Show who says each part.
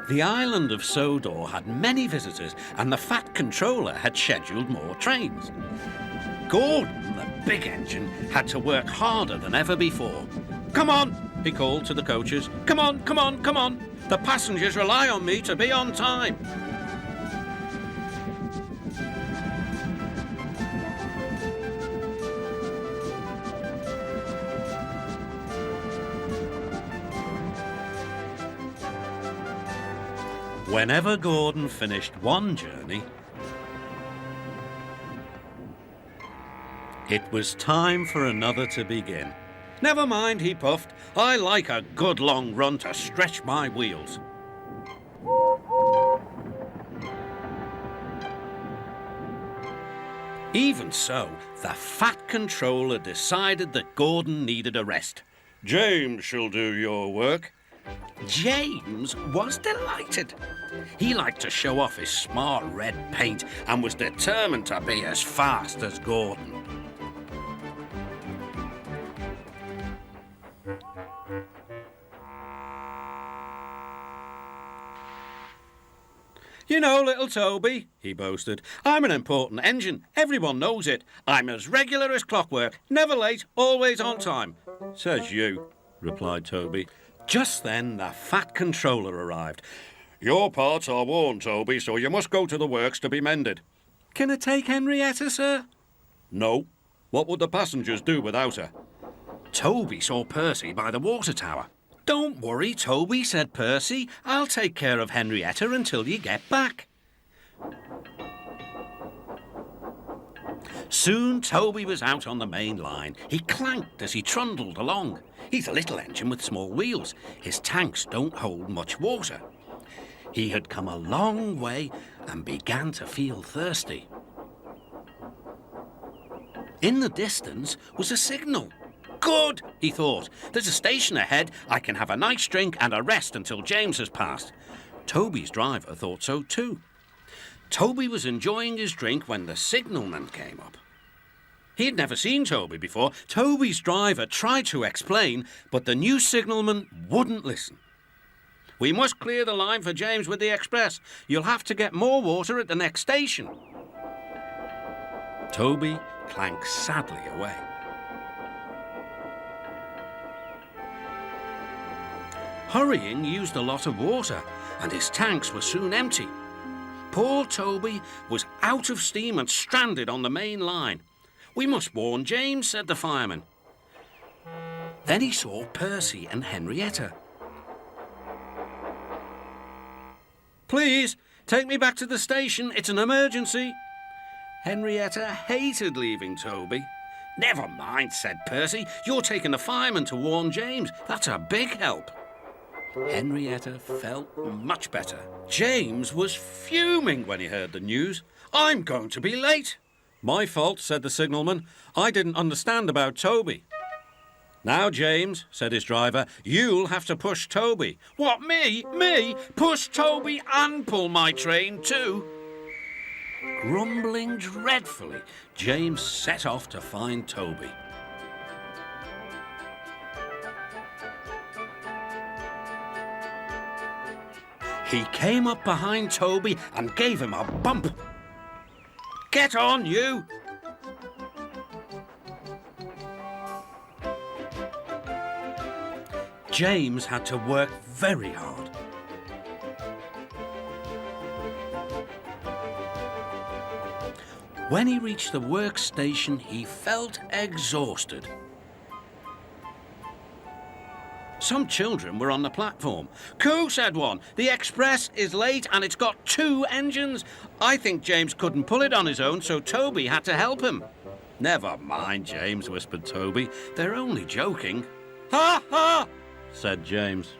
Speaker 1: The island of Sodor had many visitors, and the fat controller had scheduled more trains. Gordon, the big engine, had to work harder than ever before. "Come on," he called to the coaches. "Come on, come on, come on. The passengers rely on me to be on time." Whenever Gordon finished one journey, it was time for another to begin. "Never mind," he puffed. "I like a good long run to stretch my wheels." Even so, the fat controller decided that Gordon needed a rest. "James shall do your work." James was delighted. He liked to show off his smart red paint and was determined to be as fast as Gordon. "You know, little Toby," he boasted, "I'm an important engine. Everyone knows it. I'm as regular as clockwork, never late, always on time." "Says you," replied Toby. Just then, the fat controller arrived. "Your parts are worn, Toby, so you must go to the works to be mended." "Can I take Henrietta, sir?" "No. What would the passengers do without her?" Toby saw Percy by the water tower. "Don't worry, Toby," said Percy. "I'll take care of Henrietta until you get back." Soon Toby was out on the main line. He clanked as he trundled along. He's a little engine with small wheels. His tanks don't hold much water. He had come a long way and began to feel thirsty. In the distance was a signal. "Good," he thought. "There's a station ahead. I can have a nice drink and a rest until James has passed." Toby's driver thought so too. Toby was enjoying his drink when the signalman came up. He had never seen Toby before. Toby's driver tried to explain, but the new signalman wouldn't listen. "We must clear the line for James with the express. You'll have to get more water at the next station." Toby clanked sadly away. Hurrying used a lot of water, and his tanks were soon empty. Poor Toby was out of steam and stranded on the main line. "We must warn James," said the fireman. Then he saw Percy and Henrietta. "Please, take me back to the station. It's an emergency." Henrietta hated leaving Toby. "Never mind," said Percy. "You're taking the fireman to warn James. That's a big help." Henrietta felt much better. James was fuming when he heard the news. "I'm going to be late." "My fault," said the signalman. "I didn't understand about Toby." "Now, James," said his driver, "you'll have to push Toby." "What, me? Me? Push Toby and pull my train too?" Grumbling dreadfully, James set off to find Toby. He came up behind Toby and gave him a bump. "Get on, you!" James had to work very hard. When he reached the workstation, he felt exhausted. Some children were on the platform. "Coo," said one, "the express is late and it's got 2 engines. I think James couldn't pull it on his own, so Toby had to help him." "Never mind, James," whispered Toby. "They're only joking." "Ha, ha," said James.